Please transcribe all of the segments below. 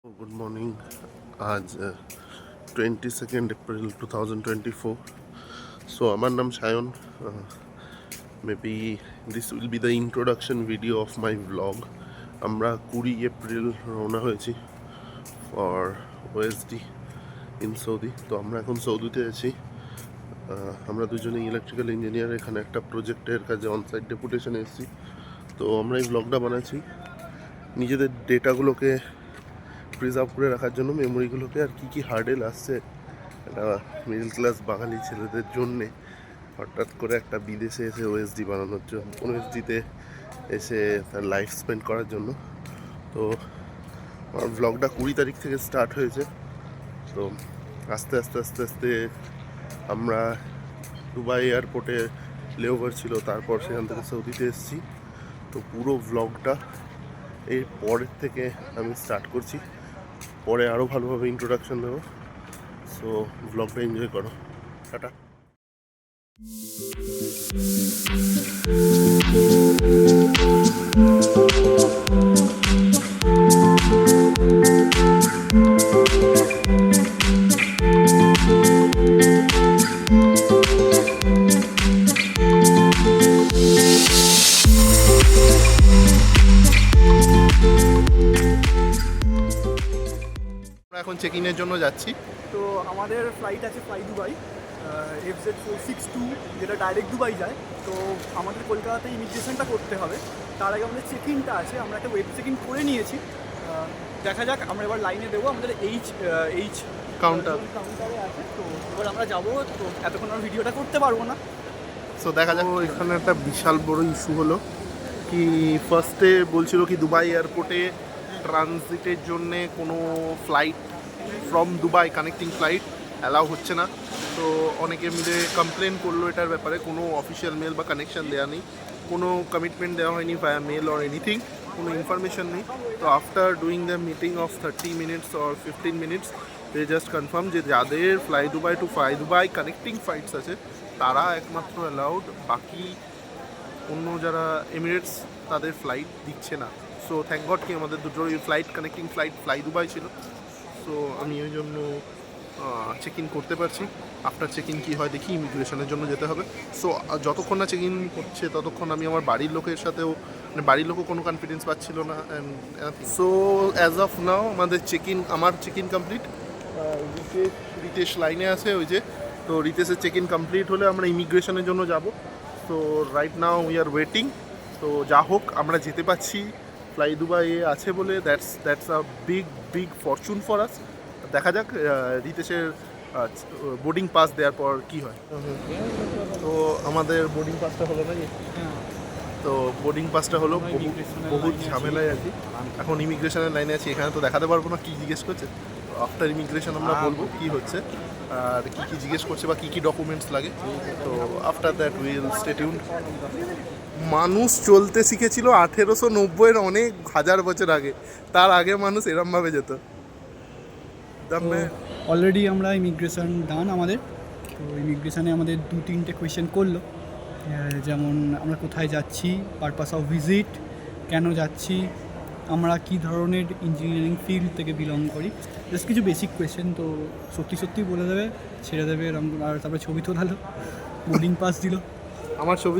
Good morning. आज 22 April 2024। सो আমার নাম Sayan. Maybe this will be the introduction video of my blog. আমরা 20 April রওনা হয়েছি ফর ওএসডি ইন সৌদি। তো আমরা এখন সৌদিতে আছি। আমরা দুজনেই ইলেকট্রিক্যাল ইঞ্জিনিয়ার। এখানে একটা প্রজেক্টের কাজে অনসাইট ডেপুটেশনে এসেছি। তো আমরা এই ব্লগটা বানাচ্ছি নিজেদের ডেটাগুলোকে প্রিজার্ভ করে রাখার জন্য, মেমোরিগুলোকে। আর কী হার্ডেল আসছে একটা মিডল ক্লাস বাঙালি ছেলেদের জন্যে হঠাৎ করে একটা বিদেশে এসে ওএসডি বানানোর জন্য, ওএসডিতে এসে তার লাইফ স্পেন্ড করার জন্য। তো আমার ব্লগটা 20 তারিখ থেকে স্টার্ট হয়েছে। তো আস্তে আস্তে আস্তে আস্তে আমরা দুবাই এয়ারপোর্টে লেওভার ছিল, তারপর সেখান থেকে সৌদিতে এসেছি। তো পুরো ব্লগটা এর পরের থেকে আমি স্টার্ট করছি, পরে আরও ভালোভাবে ইন্ট্রোডাকশন দেবো। সো ব্লগটা এনজয় করো। টাটা। এখন চেক ইনের জন্য যাচ্ছি। তো আমাদের ফ্লাইট আছে ফ্লাই দুবাই FZ462, যেটা ডাইরেক্ট দুবাই যায়। তো আমাদের কলকাতাতে ইমিগ্রেশনটা করতে হবে। তার আগে আমাদের চেক ইনটা আছে, আমরা একটা ওয়েব চেক ইন করে নিয়েছি। দেখা যাক, আমরা এবার লাইনে দেবো। আমাদের এইচ কাউন্টারে আছে। তো এবার আমরা যাবো। তো এতক্ষণ আমরা ভিডিওটা করতে পারবো না। সো দেখা যাক। এখানে একটা বিশাল বড় ইস্যু হলো কি, ফার্স্টে বলছিল কি দুবাই এয়ারপোর্টে ট্রানজিটের জন্যে কোনো flight from Dubai connecting flight allow হচ্ছে না। তো অনেকে মিলে কমপ্লেন করলো এটার ব্যাপারে। কোনো অফিসিয়াল মেল বা কানেকশান দেওয়া নেই, কোনো কমিটমেন্ট দেওয়া হয়নি ভায়া মেল অর এনিথিং, কোনো ইনফরমেশন নেই। তো after doing the meeting of 30 minutes or 15 minutes they just confirm যে যাদের ফ্লাই দুবাই কানেক্টিং ফ্লাইটস আছে তারা একমাত্র অ্যালাউড, বাকি অন্য যারা এমিরেটস তাদের ফ্লাইট দিচ্ছে না। সো থ্যাংক গড কি আমাদের দুটো ফ্লাইট কানেক্টিং ফ্লাই দুবাই ছিল। সো আমি ওই জন্য চেক ইন করতে পারছি। আফটার চেক ইন কী হয় দেখি, ইমিগ্রেশনের জন্য যেতে হবে। সো যতক্ষণ না চেক ইন হচ্ছে ততক্ষণ আমি আমার বাড়ির লোকের সাথেও, মানে বাড়ির লোকও কোনো কনফিডেন্স পাচ্ছিল না। অ্যান্ড সো অ্যাজ অফ নাও আমাদের আমার চেক ইন কমপ্লিট। রিতেশ লাইনে আছে ওই যে। তো রিতেশের চেক ইন কমপ্লিট হলে আমরা ইমিগ্রেশনের জন্য যাব। তো right now we are waiting. তো যা হোক আমরা যেতে পারছি ফ্লাই দুবাই আছে বলে, that's a big Fortune for us. দেখা যাক রিতেশের বোর্ডিং পাস দেওয়ার পর কি হয়। তো আমাদের বোর্ডিং পাসটা হলো নাকি? তো বোর্ডিং পাসটা হলো, বহুত ঝামেলায় আছি। এখন ইমিগ্রেশনের লাইনে আছি। এখানে তো দেখাতে পারবো না কী জিজ্ঞেস করছে। আফটার ইমিগ্রেশন আমরা বলবো কী হচ্ছে আর কী জিজ্ঞেস করছে বা কী ডকুমেন্টস লাগে। তো after that will stay tuned. মানুষ চলতে শিখেছিল 1890-এর অনেক হাজার বছর আগে। তার আগে মানুষ এরমভাবে যেত। অলরেডি আমরা ইমিগ্রেশন ডান আমাদের। তো ইমিগ্রেশনে আমাদের 2-3টে কোয়েশ্চেন করলো, যেমন আমরা কোথায় যাচ্ছি, পারপাস অফ ভিজিট, কেন যাচ্ছি, আমরা কী ধরনের ইঞ্জিনিয়ারিং ফিল্ড থেকে বিলং করি, জাস্ট কিছু বেসিক কোয়েশ্চেন। তো সত্যি বলে দেবে, ছেড়ে দেবে এরকম। আর তারপরে ছবি তোলালো, বোর্ডিং পাস দিল। আমার ছবি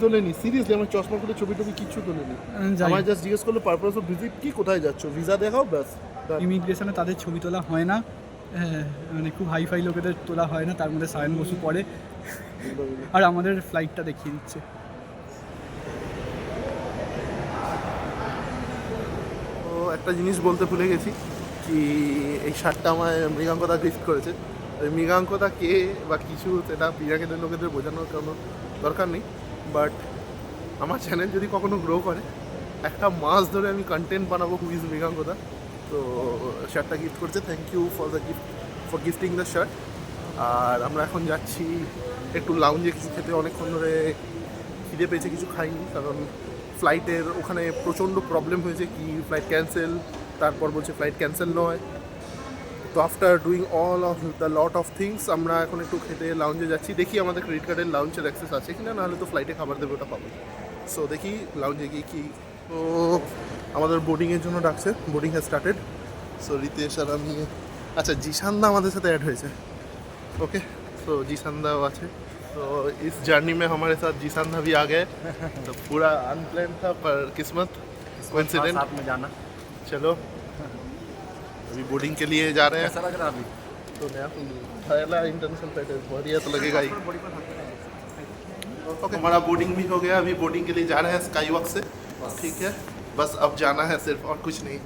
তোলেনি, সিরিয়াসলি আমার চশমা করে ছবি কিচ্ছু তোলেনি। আমার জাস্ট জিজ্ঞেস করলো পারপাস অফ ভিজিট কি, কোথায় যাচ্ছ, ভিসা দেখাও, ব্যাস। ইমিগ্রেশনে তাদের ছবি তোলা হয় না, মানে খুব হাইফাই লোকেদের তোলা হয় না। তার মধ্যে সায়ন বসু পড়ে আর আমাদের ফ্লাইটটা দেখিয়ে দিচ্ছে। তো একটা জিনিস বলতে ভুলে গেছি কি, এই শার্টটা আমায় মৃগাঙ্কদা গিফট করেছে। ওই মৃগাঙ্কদা কে বা কিছু সেটা পিরাকেটের লোকেদের বোঝানোর কোনো দরকার নেই। বাট আমার চ্যানেল যদি কখনো গ্রো করে, একটা মাস ধরে আমি কন্টেন্ট বানাবো হু ইজ মৃগাঙ্কদা। তো শার্টটা গিফট করছে, thank you for gifting the shirt. আর আমরা এখন যাচ্ছি একটু লাউঞ্জে কিছু খেতে। অনেকক্ষণ ধরে খিদে পেয়েছে, কিছু খাইনি, কারণ ফ্লাইটের ওখানে প্রচণ্ড প্রবলেম হয়েছে কি ফ্লাইট ক্যান্সেল, তারপর বলছে ফ্লাইট ক্যান্সেল নয়। তো after doing all of the lot of things আমরা এখন একটু খেতে লাউঞ্জে যাচ্ছি। দেখি আমাদের ক্রেডিট কার্ডের লাউঞ্জের অ্যাক্সেস আছে কিনা, নাহলে তো ফ্লাইটে খাবার দেবে, ওটা পাবো। সো দেখি লাউঞ্জে গিয়ে কি। তো আমাদের বোর্ডিংয়ের জন্য ডাকছে, बोर्डिंग है स्टार्टेड। सो रितेश और আমি, अच्छा जीशान दा हमारे साथ ऐड হয়েছে। ओके, सो जीशान दा আছে। तो इस जर्नी में हमारे साथ जीशान दा भी आ गए। तो पूरा अनप्लान था पर किस्मत कोइंसिडेंट साथ में जाना। चलो अभी बोर्डिंग के लिए जा रहे हैं। कैसा लग रहा है अभी? तो नया पहला इंटरनेशनल फ्लाइट है, बढ़िया तो लगेगा ही। ओके, हमारा बोर्डिंग भी हो गया, अभी बोर्डिंग के लिए जा रहे हैं स्काई वॉक से। ठीक है, बस अब जाना है सिर्फ, और कुछ नहीं।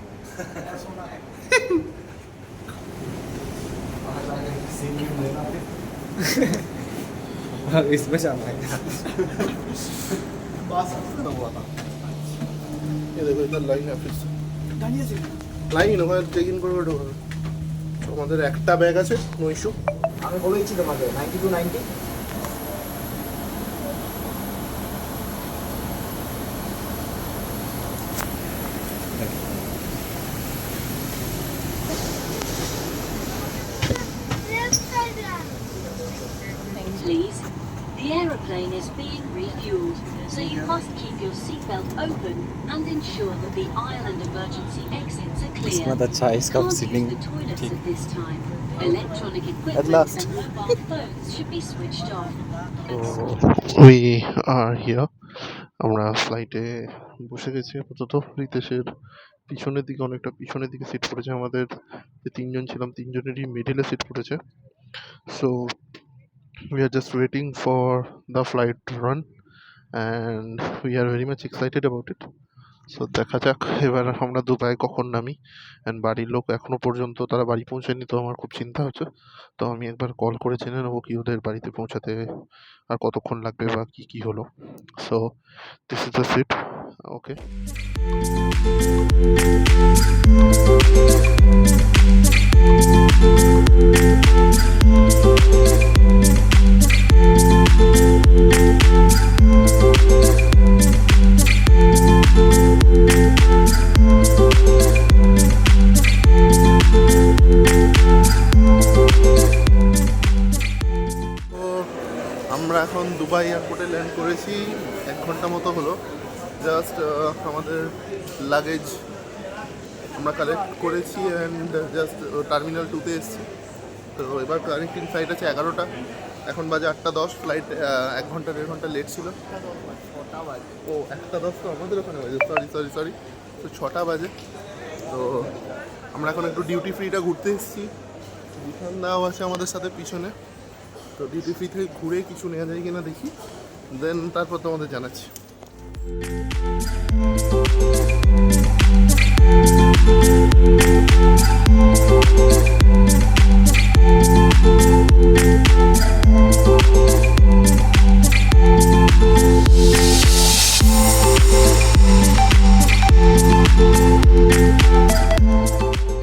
इसमें जाना है। ये देखो इधर लाइन है फिर से, লাইন ওখানে চেক ইন করবে ঢোকাবে। তো আমাদের একটা ব্যাগ আছে, নো ইস্যু। আমি বলেছি তোমাকে 90 to 90। Please. The aeroplane is being refueled, so you must keep your seatbelt open and ensure that the aisle and emergency exits are clear. किस्मत अच्छा है इसका Can't use seating the toilets ठीक। at this time. Electronic At equipment last. and mobile phones should be switched off. We are here. আমরা ফ্লাইটে বসে গেছি আপাতত। রিতেশের পিছনের দিকে, অনেকটা পিছনের দিকে সিট পড়েছে। আমাদের যে তিনজন ছিলাম তিনজনেরই মিডিলে সিট পড়েছে। So we are just waiting for the flight to run and we are very much excited about it. So দেখা যাক এবার আমরা দুবাই কখন নামি। অ্যান্ড বাড়ির লোক এখনো পর্যন্ত তারা বাড়ি পৌঁছায়নি, তো আমার খুব চিন্তা হচ্ছে। তো আমি একবার কল করে জেনে নেবো কি ওদের বাড়িতে পৌঁছাতে আর কতক্ষণ লাগবে বা কি কি হলো। So this is the seat. Okay, আমরা এখন দুবাই এয়ারপোর্টে ল্যান্ড করেছি। 1 ঘন্টা মতো হলো। জাস্ট আমাদের লাগেজ আমরা কালেক্ট করেছি অ্যান্ড জাস্ট টার্মিনাল 2তে এসেছি। তো এবার কানেক্টিং ফ্লাইট আছে 11টা, এখন বাজে 8:10। ফ্লাইট 1 ঘন্টা 1.5 ঘন্টা লেট ছিল। ও 1:10 তো আমাদের ওখানে বাজে, সরি। তো 6টা বাজে। তো আমরা এখন একটু ডিউটি ফ্রিটা ঘুরতে এসেছি। বিশাল দাও আছে আমাদের সাথে পিছনে। তো ডিউটি ফ্রি থেকে ঘুরে কিছু নেওয়া যায় কিনা দেখি, দেন তারপর তোমাদের জানাচ্ছি।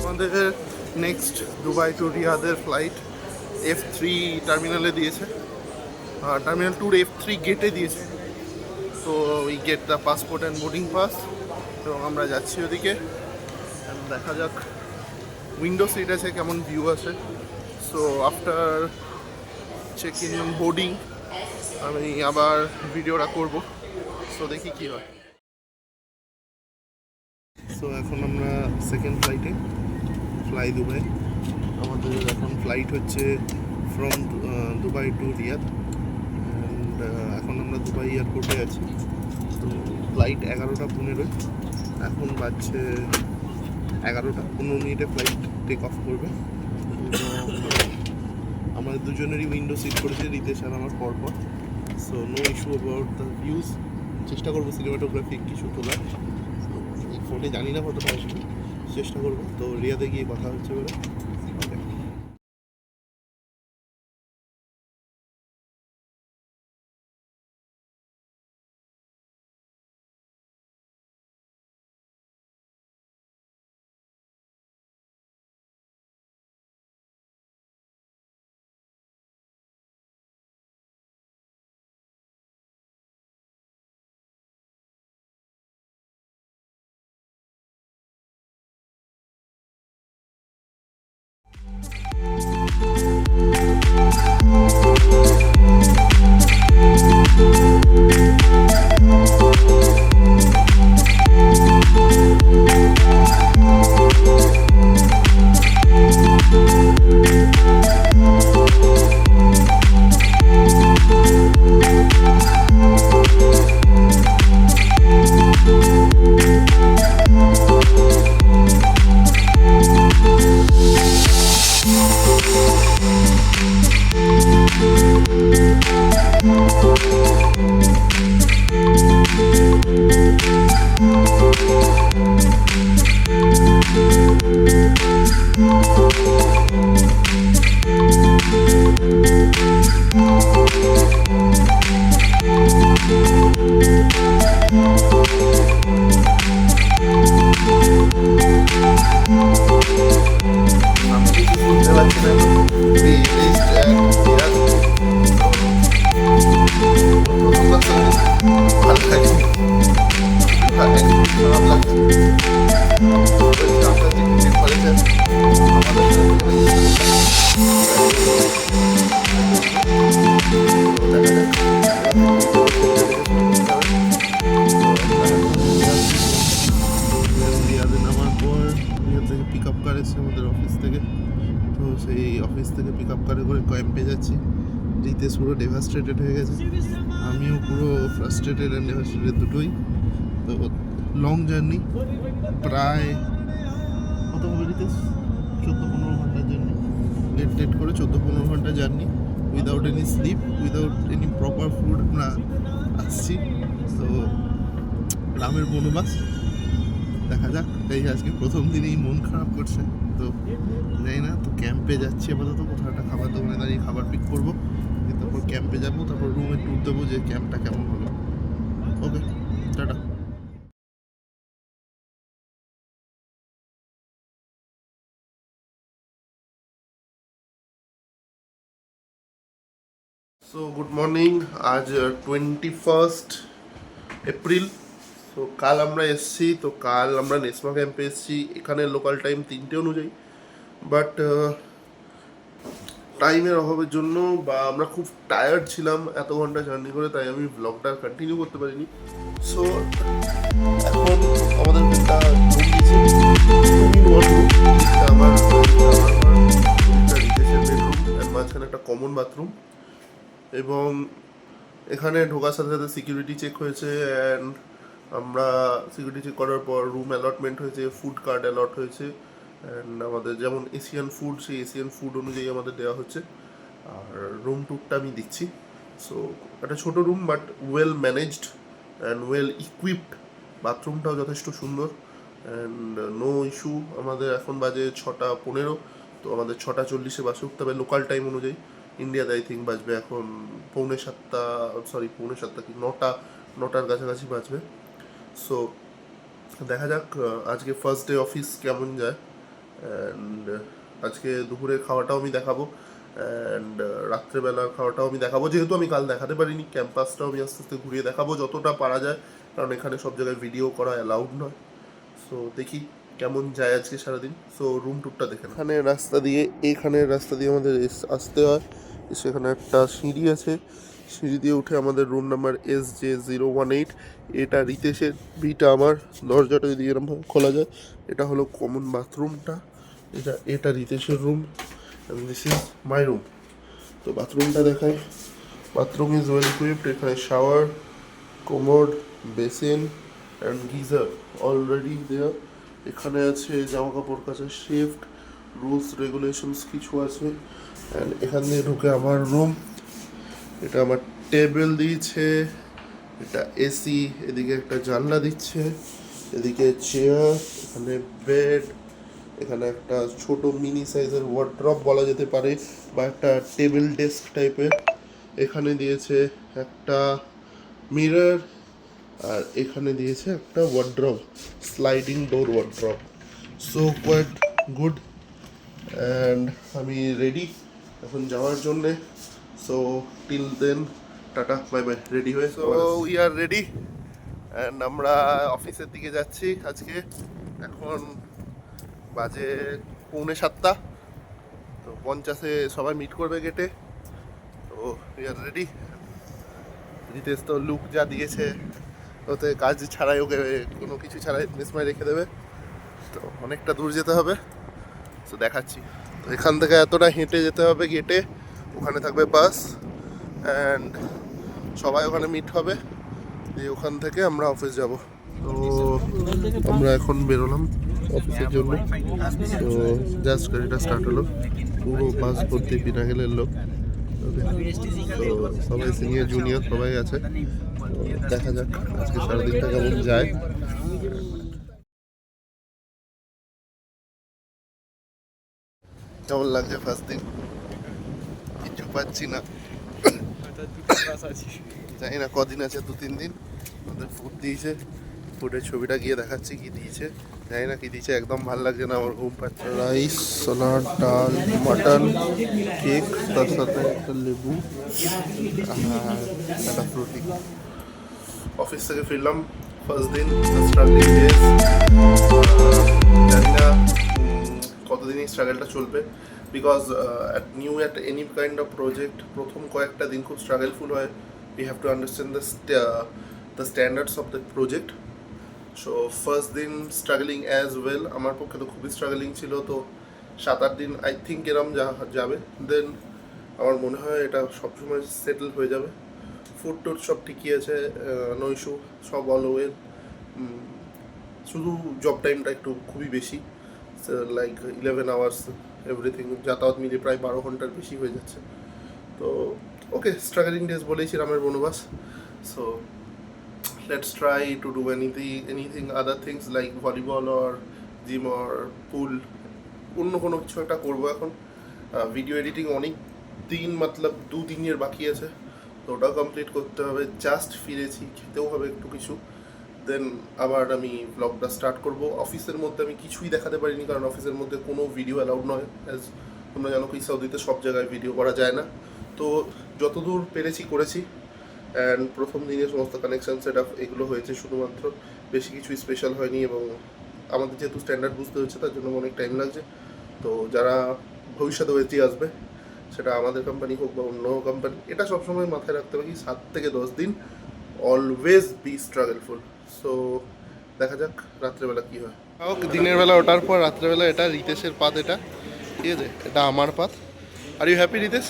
আমাদের নেক্সট দুবাই টু রিয়াদের ফ্লাইট F3 টার্মিনালে দিয়েছে, টার্মিনাল 2 F3 গেটে দিয়েছে। তো we get the passport and boarding pass, এবং আমরা যাচ্ছি ওদিকে। And দেখা যাক, উইন্ডো সিট আছে, কেমন ভিউ আছে। So after check in boarding আমি আবার ভিডিওটা করব। সো দেখি কী হয়। সো এখন আমরা সেকেন্ড ফ্লাইটে, ফ্লাই দুবাই। আমাদের এখন ফ্লাইট হচ্ছে from Dubai two Riyad. And এখন আমরা দুবাই এয়ারপোর্টে আছি। তো ফ্লাইট 11:15, এখন বাজছে 11:15 ফ্লাইট টেক অফ করবে। আমাদের দুজনেরই উইন্ডো সিট করেছে, রিতেশ আর আমার পরপর। So no issue about the views. চেষ্টা করবো সিনেমাটোগ্রাফিক কিছু তোলার। এই ফোনে জানি না কতটা আসবে, চেষ্টা করবো। তো রিয়াদে গিয়ে কথা হচ্ছে বলে। নামার পর এখান থেকে পিক আপ কার এসছে আমাদের অফিস থেকে, তো সেই অফিস থেকে পিক আপ কারে করে ক্যাম্পে যাচ্ছি। রিতেশ পুরো ডেভাস্ট্রেটেড হয়ে গেছে, আমিও পুরো ফ্রাস্ট্রেটেড অ্যান্ড ডেভাস্ট্রেটেড দুটোই। তো লং জার্নি, প্রায় কত হবে রিতেশ, 14-15 ঘন্টার জার্নি, লেট করে 14-15 ঘন্টা journey, without any sleep, without any proper food আমরা আসছি। তো গ্রামের বনবাস, দেখা যাক। এই আজকে প্রথম দিনেই মন খারাপ করছে, তো যাই না, তো ক্যাম্পে যাচ্ছি আপাতত। কোথাও একটা খাবার দোকানে দাঁড়িয়ে খাবার পিক করবো, তারপর ক্যাম্পে যাবো, তারপর রুমে ট্যুর দেবো যে ক্যাম্পটা কেমন হলো। ওকে, টাটা। সো গুড মর্নিং, আজ 21 এপ্রিল। তো কাল আমরা এসেছি, তো কাল আমরা নেসমা ক্যাম্পে এসেছি। এখানে লোকাল টাইম 3টে অনুযায়ী, বাট টাইমের অভাবের জন্য বা আমরা খুব টায়ার্ড ছিলাম এত ঘন্টা জার্নি করে, তাই আমি ব্লগটা কন্টিনিউ করতে পারিনি। সো এখন আমাদের একটা রুম দিয়েছে, আমার রিলেশন বেডরুম, মাঝখানে একটা কমন বাথরুম, এবং এখানে ঢোকার সাথে সাথে সিকিউরিটি চেক হয়েছে। অ্যান্ড আমরা সিকিউরিটি চেক করার পর রুম অ্যালটমেন্ট হয়েছে, ফুড কার্ড অ্যালট হয়েছে। অ্যান্ড আমাদের যেমন এশিয়ান ফুড, সেই এশিয়ান ফুড অনুযায়ী আমাদের দেওয়া হচ্ছে। আর রুম টুরটা আমি দিচ্ছি। সো একটা ছোটো room, but well managed and well equipped. বাথরুমটাও যথেষ্ট সুন্দর, অ্যান্ড নো ইস্যু। আমাদের এখন বাজে 6:15, তো আমাদের 6:40 বাসে উঠতে হবে লোকাল টাইম অনুযায়ী। ইন্ডিয়াতে আই থিঙ্ক বাজবে এখন 6:45 কি 9টার কাছাকাছি বাজবে। সো দেখা যাক আজকে ফার্স্ট ডে অফিস কেমন যায়। অ্যান্ড আজকে দুপুরের খাওয়াটাও আমি দেখাবো, অ্যান্ড রাত্রেবেলার খাওয়াটাও আমি দেখাবো, যেহেতু আমি কাল দেখাতে পারিনি। ক্যাম্পাসটাও আমি আস্তে আস্তে ঘুরিয়ে দেখাবো যতটা পারা যায়, কারণ এখানে সব জায়গায় ভিডিও করা অ্যালাউড নয়। সো দেখি কেমন যায় আজকে সারাদিন। সো রুম টুরটা দেখে এখানে রাস্তা দিয়ে আমাদের আসতে হয়। সেখানে একটা সিঁড়ি আছে, সিঁড়ি দিয়ে উঠে আমাদের রুম নাম্বার SJ018। এটা রিতেশের, বিটা আমার। দরজাটা যদি এরকমভাবে খোলা যায়, এটা হলো কমন বাথরুমটা, এটা রিতেশের room, and this is my room. তো বাথরুমটা দেখায়। Bathroom is well equipped. এখানে shower, commode, basin and geyser already there. এখানে আছে জামা কাপড় কাচার শিফট, রুলস রেগুলেশনস কিছু আছে। অ্যান্ড এখান দিয়ে ঢুকে আমার রুম, এটা আমার টেবিল দিয়েছে, এটা এসি, এদিকে একটা জানলা দিচ্ছে, এদিকে চেয়ার, এখানে বেড, এখানে একটা ছোট মিনি সাইজের ওয়ার্ড্রপ বলা যেতে পারে, বা একটা টেবিল ডেস্ক টাইপের। এখানে দিয়েছে একটা মিরর, আর এখানে দিয়েছে একটা wardrobe, sliding door wardrobe. So quite good. And আমি রেডি এখন যাওয়ার জন্যে। So till then, tata, bye bye. Ready হয়ে, so we are ready, and আমরা অফিসের দিকে যাচ্ছি আজকে। এখন বাজে 6:45, তো 50-এ সবাই মিট করবে গেটে। তো উই আর রেডি। রিতেশ তো লুক যা দিয়েছে, ওতে কাজ ছাড়াই, ওকে কোনো কিছু ছাড়াই নেসমায় রেখে দেবে। তো অনেকটা দূর যেতে হবে, তো দেখাচ্ছি। তো এখান থেকে এতটা হেঁটে যেতে হবে গেটে, ওখানে থাকবে বাস, অ্যান্ড সবাই ওখানে মিট হবে, দিয়ে ওখান থেকে আমরা অফিস যাব। তো আমরা এখন বেরোলাম অফিসের জন্য। তো জাস্ট গাড়িটা স্টার্ট হলো, পুরো বাস ভর্তি পিনাকেলের লোক। তো সবাই সিনিয়র জুনিয়র সবাই আছে। তো দেখা যাক আজকে সারাদিনটা কেমন যায়। কেমন লাগছে ফার্স্ট দিন? কিছু পাচ্ছি না, জানি না কদিন আছে, 2-3 দিন। আমাদের ফুড দিয়েছে, ফুডের ছবিটা গিয়ে দেখাচ্ছি কি দিয়েছে, জানি না কি দিয়েছে। একদম ভালো লাগছে না, আমার ঘুম পাচ্ছে। রাইস, সালাড, ডাল, মাটন, কেক, তার সাথে একটা লেবু আর একটা ফ্রুটি। অফিস থেকে ফিরলাম, ফার্স্ট দিন, স্টার্টিং ডে। স্ট্রাগলটা চলবে, because at any kind of project প্রথম কয়েকটা দিন খুব স্ট্রাগলফুল হয়। We have to understand the standards of the project. So first দিন স্ট্রাগলিং অ্যাজ ওয়েল, আমার পক্ষে তো খুবই স্ট্রাগলিং ছিল। তো 7-8 দিন আই থিঙ্ক এরম যাবে, দেন আমার মনে হয় এটা সবসময় সেটেল হয়ে যাবে। ফুড টুড সব ঠিকই আছে, নো ইস্যু, সব অল ওয়েল। শুধু জব টাইমটা একটু খুবই বেশি, লাইক 11 আওয়ার্স এভরিথিং, যাতায়াত মিলে প্রায় 12 ঘন্টার বেশি হয়ে যাচ্ছে। তো ওকে, স্ট্রাগলিং ডেজ বলেই রামের বনবাস। So let's try to do anything other things like volleyball or gym or pool, অন্য কোনো কিছু একটা করবো এখন। ভিডিও এডিটিং অনেক দিন, মতলব 2 দিনের বাকি আছে, তো ওটাও কমপ্লিট করতে হবে। জাস্ট ফিরেছি, খেতেও হবে একটু কিছু, দেন আবার আমি ব্লগটা স্টার্ট করব। অফিসের মধ্যে আমি কিছুই দেখাতে পারিনি, কারণ অফিসের মধ্যে কোনো ভিডিও অ্যালাউড নয়। অ্যাজ তোমরা জানো কি সৌদিতে সব জায়গায় ভিডিও করা যায় না। তো যতদূর পেরেছি করেছি, অ্যান্ড প্রথম দিনে সমস্ত কানেকশান সেট আপ এগুলো হয়েছে শুধুমাত্র, বেশি কিছু স্পেশাল হয়নি। এবং আমাদের যেহেতু স্ট্যান্ডার্ড বুঝতে হচ্ছে, তার জন্য অনেক টাইম লাগছে। তো যারা ভবিষ্যতে ওয়েজি আসবে, সেটা আমাদের কোম্পানি হোক বা অন্য কোম্পানি, এটা সবসময় মাথায় রাখতে হবে কি 7 থেকে 10 দিন অলওয়েজ বি স্ট্রাগলফুল। সো দেখা যাক রাত্রেবেলা কী হয়। দিনের বেলা ওঠার পর রাত্রেবেলা এটা রিতেশের পাত, এটা ঠিক আছে, এটা আমার পাত। Are you happy Ritesh?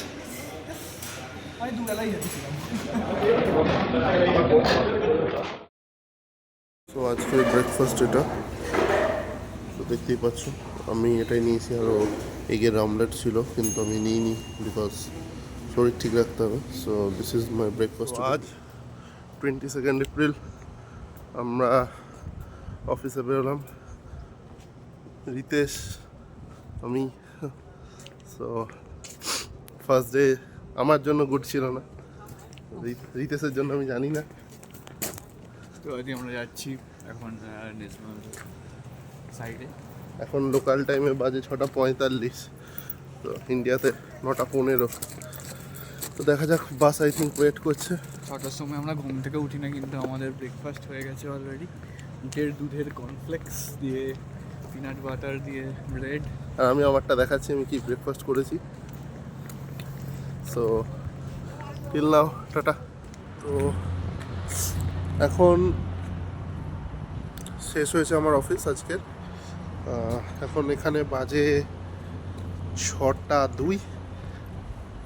আমি দুবেলাই যাচ্ছিলাম। তো আজকের ব্রেকফাস্ট এটা, তো দেখতেই পাচ্ছ আমি এটাই নিয়েছি। আরও এগের আমলেট ছিল, কিন্তু আমি নিইনি বিকজ শরীর ঠিক রাখতে হবে। So this is my breakfast. আজ 22 এপ্রিল আমরা অফিসে বেরোলাম, রিতেশ, আমি। সো ফার্স্ট ডে আমার জন্য গুড ছিল না, রিতেশের জন্য আমি জানি না। তো আজকে আমরা যাচ্ছি এখন ন্যাশনাল সাইডে। এখন লোকাল টাইমে বাজে 6:45, তো ইন্ডিয়াতে 9:15। তো দেখা যাক, বাস আই থিঙ্ক ওয়েট করছে। 6টার সময় আমরা ঘুম থেকে উঠি না, কিন্তু আমাদের ব্রেকফাস্ট হয়ে গেছে অলরেডি। দুধের কর্নফ্লেক্স দিয়ে, পিনাট বাটার দিয়ে, ব্রেড। আর আমি আমারটা দেখাচ্ছি আমি কি ব্রেকফাস্ট করেছি। So till now, tata. তো এখন শেষ হয়েছে আমার অফিস আজকের। এখন এখানে বাজে 6:02,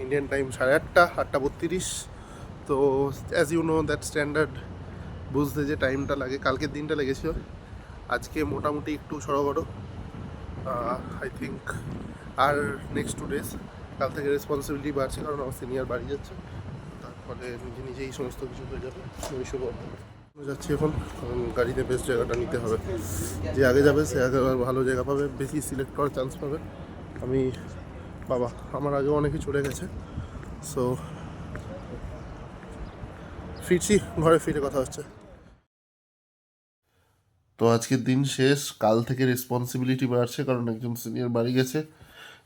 ইন্ডিয়ান টাইম 8:30, 8:32। তো as you know that standard বুঝতে যে টাইমটা লাগে, কালকের দিনটা লেগেছিল, আজকে মোটামুটি একটু সড়গড় আই থিঙ্ক। আর নেক্সট 2 ডেজ, কাল থেকে রেসপন্সিবিলিটি বাড়ছে, কারণ আমার সিনিয়র বাড়ি যাচ্ছে, তার ফলে নিজেই সমস্ত কিছু হয়ে যাবে। ওইসব যাচ্ছি এখন, কারণ গাড়িতে বেস্ট জায়গাটা নিতে হবে। যে আগে যাবে সে আগে ভালো জায়গা পাবে, বেশি সিলেক্ট করার চান্স পাবে। বাবা আমার আগেও অনেকেই চলে গেছে। সো ফিরছি, ঘরে ফিরে কথা হচ্ছে। তো আজকের দিন শেষ, কাল থেকে রেসপন্সিবিলিটি বাড়ছে, কারণ একজন সিনিয়র বাড়ি গেছে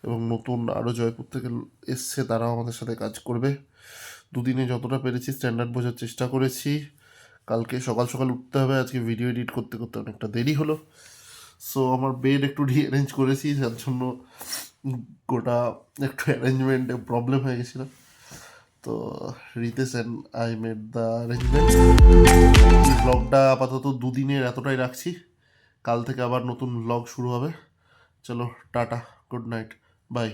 এবং নতুন আরও জয়পুর থেকে এসছে, তারাও আমাদের সাথে কাজ করবে। 2 দিনে যতটা পেরেছি স্ট্যান্ডার্ড বোঝার চেষ্টা করেছি। কালকে সকাল সকাল উঠতে হবে, আজকে ভিডিও এডিট করতে করতে অনেকটা দেরি হলো। সো আমার বেড একটু রিঅ্যারেঞ্জ করেছি, যার জন্য গোটা একটু অ্যারেঞ্জমেন্টে প্রবলেম হয়ে গেছিলো। তো Ritesh and I made the arrangement. এই ব্লগটা আপাতত 2 দিনের এতটাই রাখছি, কাল থেকে আবার নতুন ব্লগ শুরু হবে। চলো টাটা, গুড নাইট, বাই।